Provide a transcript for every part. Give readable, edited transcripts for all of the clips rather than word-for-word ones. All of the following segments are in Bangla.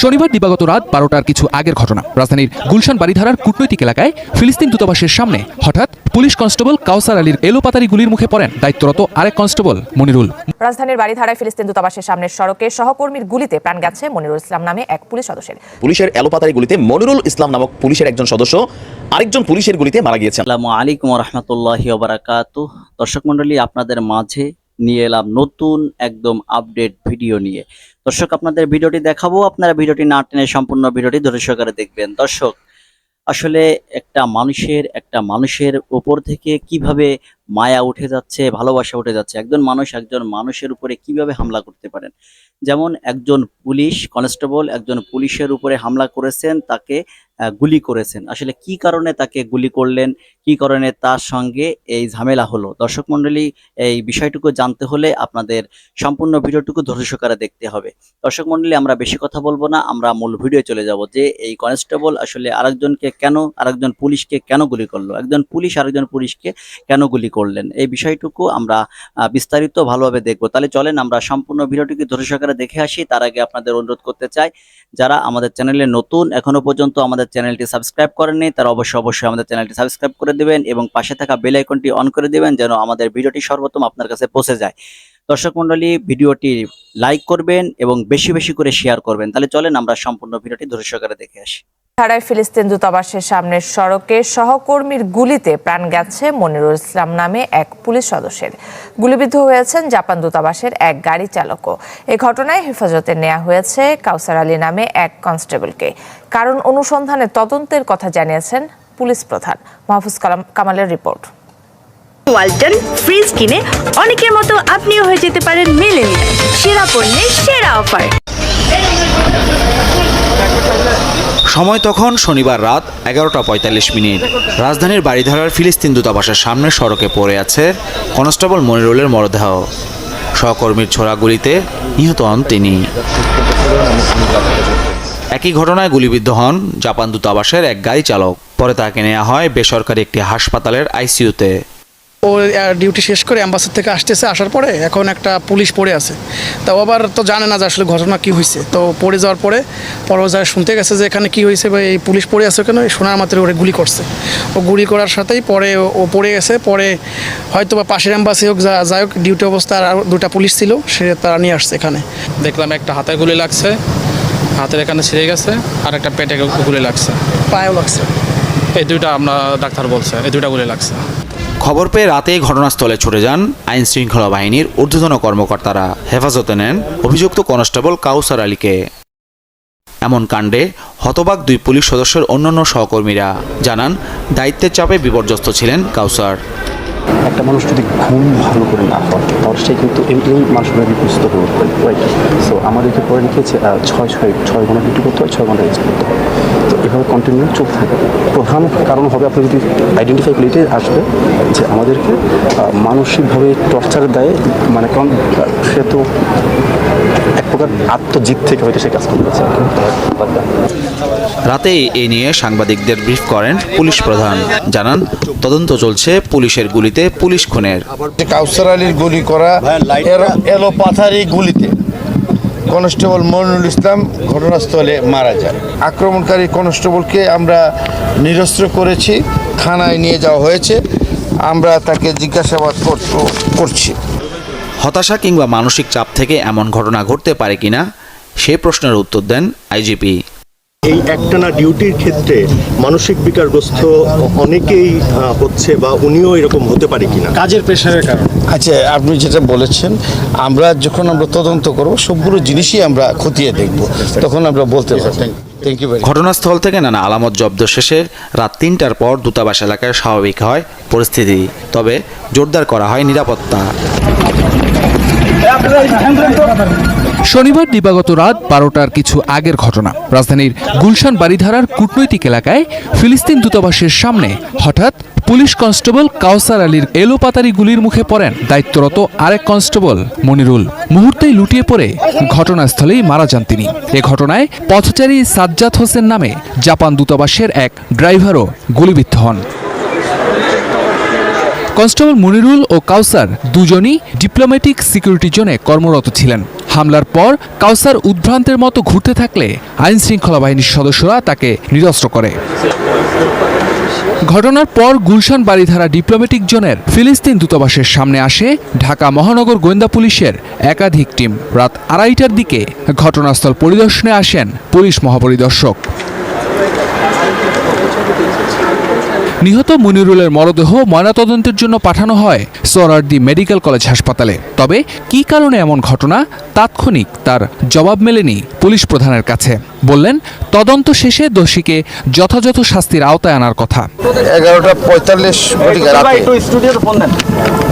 শনিবার দিবাগত রাত 12টার কিছু আগের ঘটনা। রাজধানীর গুলশান বাড়িধারার কূটনৈতিক এলাকায় ফিলিস্তিন দূতাবাসের সামনে হঠাৎ পুলিশ কনস্টেবল কাউসার আলীর এলোপাতারি গুলির মুখে পড়েন দায়িত্বরত আরেক কনস্টেবল মনিরুল। রাজধানীর বাড়িধারায় ফিলিস্তিন দূতাবাসের সামনের সড়কে সহকর্মীর গুলিতে প্রাণ গেছে মনিরুল ইসলাম নামে এক পুলিশ সদস্যের। পুলিশের এলোপাতারি গুলিতে মনিরুল ইসলাম নামক পুলিশের একজন সদস্য আরেকজন পুলিশের গুলিতে মারা গিয়েছেন। আসসালামু আলাইকুম ওয়া রাহমাতুল্লাহি ওয়া বারাকাতুহু। দর্শক মণ্ডলী, আপনাদের মাঝে নিয়ে এলাম নতুন একদম আপডেট ভিডিও নিয়ে। দর্শক, আপনাদের ভিডিওটি দেখাবো, আপনারা ভিডিওটি না টেনে সম্পূর্ণ ভিডিওটি ধৈর্য সহকারে দেখবেন। দর্শক, আসলে একটা মানুষের উপর থেকে কিভাবে মায়া উঠে যাচ্ছে, ভালোবাসা উঠে যাচ্ছে, একজন মানুষের উপরে কিভাবে হামলা করতে পারেন। যেমন একজন পুলিশ কনস্টেবল একজন পুলিশের উপরে হামলা করেছেন, তাকে গুলি করেছেন। আসলে কি কারণে তাকে গুলি করলেন, কি কারণে তার সঙ্গে এই ঝামেলা হলো। দর্শক মণ্ডলী, এই বিষয়টুকু জানতে হলে আপনাদের সম্পূর্ণ ভিডিওটুকু ধৈর্য সহকারে দেখতে হবে। দর্শক মণ্ডলী, আমরা বেশি কথা বলবো না, আমরা মূল ভিডিও চলে যাব যে এই কনস্টেবল আসলে আরেকজন পুলিশকে কেন গুলি করলো, একজন পুলিশ আরেকজন পুলিশকে কেন গুলি করলেন, এই বিষয়টুকু আমরা বিস্তারিত ভালোভাবে দেখবো। তাহলে চলেন আমরা সম্পূর্ণ ভিডিওটিকে ধৈর্য সহকারে দেখে আসি। তার আগে আপনাদের অনুরোধ করতে চাই, যারা আমাদের চ্যানেলে নতুন, এখনো পর্যন্ত আমাদের চ্যানেলটি সাবস্ক্রাইব করেননি, তারা অবশ্যই আমাদের চ্যানেলটি সাবস্ক্রাইব করে দেবেন এবং পাশে থাকা বেল আইকনটি অন করে দেবেন, যেন আমাদের ভিডিওটি সর্বপ্রথম আপনার কাছে পৌঁছে যায়। দর্শক মণ্ডলী, ভিডিওটি লাইক করবেন এবং বেশি বেশি করে শেয়ার করবেন। তাহলে চলেন আমরা সম্পূর্ণ ভিডিওটি ধৈর্য সহকারে দেখে আসি। ধারায় ফিলিস্তিন দূতাবাসের সামনের সড়কে সহকর্মীর গুলিতে প্রাণ গেছে মনিরুল ইসলাম নামে এক পুলিশ সদস্যের। গুলিবিদ্ধ হয়েছেন জাপান দূতাবাসের এক গাড়ি চালকও। এই ঘটনায় হেফাজতে নেওয়া হয়েছে কাউসার আলী নামে এক কনস্টেবলকে। কারণ অনুসন্ধানে তদন্তের কথা জানিয়েছেন পুলিশ প্রধান। মাহফুজ কামালের রিপোর্ট। ওয়ালটন ফ্রিজ কিনে অনেকের মতো আপনিও হয়ে যেতে পারেন মিলেনিয়াল। সেরা পণ্যের সেরা অফার। সময় তখন শনিবার রাত 11:45। রাজধানীর বাড়িধারার ফিলিস্তিন দূতাবাসের সামনে সড়কে পড়ে আছে কনস্টেবল মনিরুলের মরদেহ। সহকর্মীর ছোড়া গুলিতে নিহত হন তিনি। একই ঘটনায় গুলিবিদ্ধ হন জাপান দূতাবাসের এক গাড়ি চালক। পরে তাকে নেওয়া হয় বেসরকারি একটি হাসপাতালের আইসিইউতে। ও ডিউটি শেষ করে অ্যাম্বাসেড থেকে আসার পরে এখন একটা পুলিশ পড়ে আছে। তা আবার তো জানে না যে আসলে ঘটনা কী হয়েছে। তো পড়ে যাওয়ার পরে যায় শুনতে গেছে যে এখানে কী হয়েছে বা এই পুলিশ পড়ে আছে কেন, শোনার মাত্র ওরে গুলি করছে। ও গুলি করার সাথেই পরে ও পড়ে গেছে। পরে হয়তো বা পাশের অ্যাম্বাসি হোক যাই হোক, ডিউটি অবস্থায় আর দুটা পুলিশ ছিল, তারা নিয়ে আসছে এখানে। দেখলাম একটা হাতে গুলি লাগছে, হাতের এখানে ছিঁড়ে গেছে, আর একটা পেটে গুলি লাগছে, পায়েও লাগছে। এই দুইটা আমরা ডাক্তার বলছে এই দুইটা গুলি লাগছে। খবর পেয়ে রাতেই ঘটনাস্থলে ছুটে যান আইন শৃঙ্খলা বাহিনীর ঊর্ধ্বতন কর্মকর্তারা। হেফাজতে নেন অভিযুক্ত কনস্টেবল কাউসার আলীকে। এমন কাণ্ডে হতবাক দুই পুলিশ সদস্যের অন্যান্য সহকর্মীরা জানান, দায়িত্বের চাপে বিপর্যস্ত ছিলেন কাউসার। একটা মানুষ যদি ঘুম ভালো করে না হয় তাহলে সে কিন্তু এমনিই মানুষের বিপর্যস্ত হয়ে পড়ে, রাইট? সো আমাদেরকে পড়ে লিখেছে 6 ঘন্টা ডিউটি করতে হয়, 6 ঘন্টা রেস্ট করতে হয়। তো এভাবে কন্টিনিউ চলতে থাকে। প্রধান কারণ হবে আপনি যদি আইডেন্টিফাই করলে এটাই আসবে যে আমাদেরকে মানসিকভাবে টর্চারের দায়ে, মানে কারণ সে তো এক প্রকার আত্মজিত থেকে হয়তো সে কাজ করতেছে। রাতেই এ নিয়ে সাংবাদিকদের ব্রিফ করেন পুলিশ প্রধান। জানান, তদন্ত চলছে পুলিশের গুলিতে পুলিশ খুনের। কাউসার আলীর গুলি করা এলোপাথারি গুলিতে কনস্টেবল মনিরুল ইসলাম ঘটনাস্থলে মারা যায়। আক্রমণকারী কনস্টেবলকে আমরা নিরস্ত্র করেছি, থানায় নিয়ে যাওয়া হয়েছে, আমরা তাকে জিজ্ঞাসাবাদ করছি। হতাশা কিংবা মানসিক চাপ থেকে এমন ঘটনা ঘটতে পারে কিনা সে প্রশ্নের উত্তর দেন আইজিপি। এই একটানা ডিউটির ক্ষেত্রে মানসিক বিকারগ্রস্ত অনেকেই হচ্ছে, বা উনিও এরকম হতে পারে কিনা কাজের প্রেশারের কারণে। আচ্ছা, আপনি যেটা বলেছেন, আমরা যখন তদন্ত করব সবগুলো জিনিসই আমরা খতিয়ে দেখব, তখন আমরা বলতে পারব। ঘটনাস্থল থেকে নানা আলামত জব্দ শেষে রাত 3টার পর দূতাবাস এলাকায় স্বাভাবিক হয় পরিস্থিতি। তবে জোরদার করা হয় নিরাপত্তা। শনিবার দিবাগত রাত 12টার কিছু আগের ঘটনা। রাজধানীর গুলশান বাড়িধারার কূটনৈতিক এলাকায় ফিলিস্তিন দূতাবাসের সামনে হঠাৎ পুলিশ কনস্টেবল কাউসার আলীর এলোপাতারি গুলির মুখে পড়েন দায়িত্বরত আরেক কনস্টেবল মনিরুল। মুহূর্তেই লুটিয়ে পড়ে ঘটনাস্থলেই মারা যান তিনি। এ ঘটনায় পথচারী সাজ্জাদ হোসেন নামে জাপান দূতাবাসের এক ড্রাইভারও গুলিবিদ্ধ হন। কনস্টেবল মনিরুল ও কাউসার দুজনই ডিপ্লোম্যাটিক সিকিউরিটি জোনে কর্মরত ছিলেন। হামলার পর কাউসার উদ্ভ্রান্তের মতো ঘুরতে থাকলে আইনশৃঙ্খলা বাহিনীর সদস্যরা তাকে নিরস্ত্র করে। ঘটনার পর গুলশান বারিধারা ডিপ্লোম্যাটিক জোনের ফিলিস্তিন দূতাবাসের সামনে আসে ঢাকা মহানগর গোয়েন্দা পুলিশের একাধিক টিম। রাত 2:30টার দিকে ঘটনাস্থল পরিদর্শনে আসেন পুলিশ মহাপরিদর্শক। নিহত মনিরুলের মরদেহ ময়নাতদন্তের জন্য পাঠানো হয় সোহরাওয়ার্দী মেডিকেল কলেজ হাসপাতালে। তবে কী কারণে এমন ঘটনা, তাৎক্ষণিক তার জবাব মেলেনি পুলিশ প্রধানের কাছে। বললেন, তদন্ত শেষে দোষীকে যথাযথ শাস্তির আওতায় আনার কথা। 11:45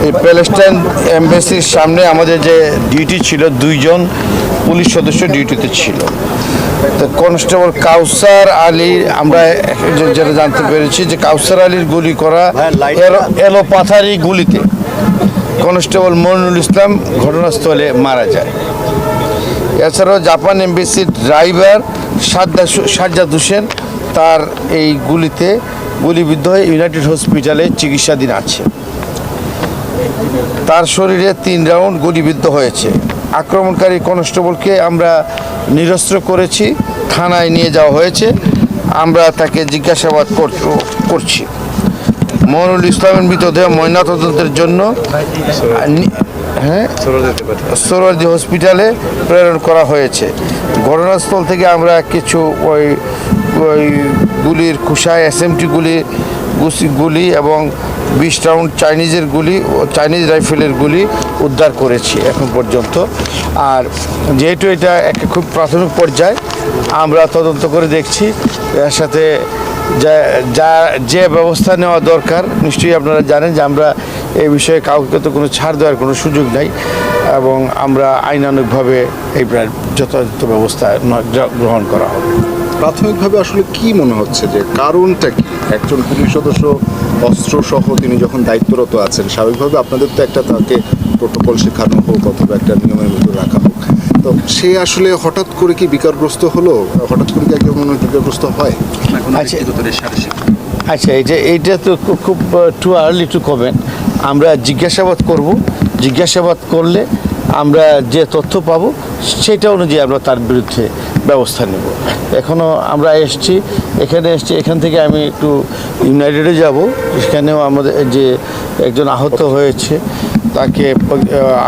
এই প্যালেস্টাইন এমবাসির সামনে আমাদের যে ডিউটি ছিল, 2জন পুলিশ সদস্য ডিউটিতে ছিল। তো কনস্টেবল কাউসার আলী, আমরা যেটা জানতে পেরেছি যে কাউসার আলীর গুলি করা এলোপাথারি গুলিতে কনস্টেবল মনিরুল ইসলাম ঘটনাস্থলে মারা যায়। এছাড়াও জাপান এমবাসির ড্রাইভার সাজ্জাদ হোসেন, তার এই গুলিতে গুলিবিদ্ধ হয়ে ইউনাইটেড হসপিটালে চিকিৎসাধীন আছে। তার শরীরে 3 রাউন্ড গুলিবিদ্ধ হয়েছে। আক্রমণকারী কনস্টেবলকে আমরা নিরস্ত্র করেছি, থানায় নিয়ে যাওয়া হয়েছে, আমরা তাকে জিজ্ঞাসাবাদ করছি। মনিরুল ইসলামের মৃতদেহ ময়নাতদন্তের জন্য সোহরাওয়ার্দী হসপিটালে প্রেরণ করা হয়েছে। ঘটনাস্থল থেকে আমরা কিছু ওই গুলির কুশায় SMT গুলি এবং 20 রাউন্ড চাইনিজের গুলি ও চাইনিজ রাইফেলের গুলি উদ্ধার করেছি এখন পর্যন্ত। আর যেহেতু এটা একটা খুব প্রাথমিক পর্যায়ে, আমরা তদন্ত করে দেখছি, এর সাথে যে ব্যবস্থা নেওয়া দরকার, নিশ্চয়ই আপনারা জানেন যে আমরা এই বিষয়ে কাউকে তো কোনো ছাড় দেওয়ার কোনো সুযোগ নাই, এবং আমরা আইনানুগভাবে এই যথাযথ ব্যবস্থা গ্রহণ করা হবে। প্রাথমিকভাবে আসলে কি মনে হচ্ছে যে কারণটা কি? একজন পুলিশ সদস্য অস্ত্র সহ তিনি যখন দায়িত্বরত আছেন, স্বাভাবিকভাবে আপনাদের তো একটা তাকে প্রোটোকল শেখানো হোক অথবা একটা নিয়মের মধ্যে রাখা হোক, তো সে আসলে হঠাৎ করে কি বিকারগ্রস্ত হলো? হঠাৎ করে কি একজন মনে হয় বিকারগ্রস্ত হয়? আচ্ছা, এইটা তো খুব টু আর্লি টু কমেন্ট। আমরা জিজ্ঞাসাবাদ করব, জিজ্ঞাসাবাদ করলে আমরা যে তথ্য পাবো সেটা অনুযায়ী আমরা তার বিরুদ্ধে ব্যবস্থা নেব। এখনও আমরা এখান থেকে আমি একটু ইউনাইটেডে যাব, সেখানেও আমাদের যে একজন আহত হয়েছে তাকে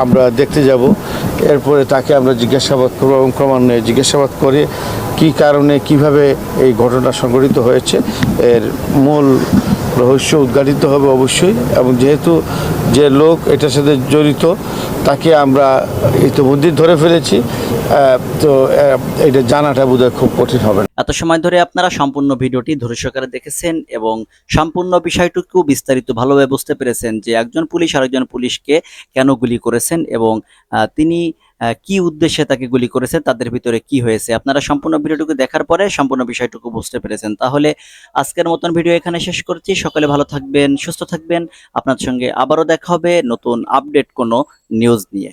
আমরা দেখতে যাব। এরপরে তাকে আমরা জিজ্ঞাসাবাদ করব এবং ক্রমান্বয়ে জিজ্ঞাসাবাদ করে কী কারণে কিভাবে এই ঘটনা সংঘটিত হয়েছে এর মূল রহস্য উদ্ঘাটিত হবে অবশ্যই। এবং যেহেতু যে লোক এটার সাথে জড়িত তাকে আমরা ইতিমধ্যে ধরে ফেলেছি, তো এটা জানাটা বোধহয় খুব কঠিন হবে না। এত সময় ধরে আপনারা সম্পূর্ণ ভিডিওটি ধৈর্য সহকারে দেখেছেন এবং সম্পূর্ণ বিষয়টুকু বিস্তারিত ভালোভাবে বুঝতে পেরেছেন যে একজন পুলিশ আরেকজন পুলিশকে কেন গুলি করেছেন এবং তিনি কি উদ্দেশ্যে তাকে গুলি করেছে, তাদের ভিতরে কি হয়েছে। আপনারা সম্পূর্ণ ভিডিওটুকু দেখার পরে সম্পূর্ণ বিষয়টুকু বুঝতে পেরেছেন। তাহলে আজকের মতন ভিডিও এখানে শেষ করছি। সকলে ভালো থাকবেন, সুস্থ থাকবেন। আপনার সঙ্গে আবারও দেখা হবে নতুন আপডেট কোনো নিউজ নিয়ে।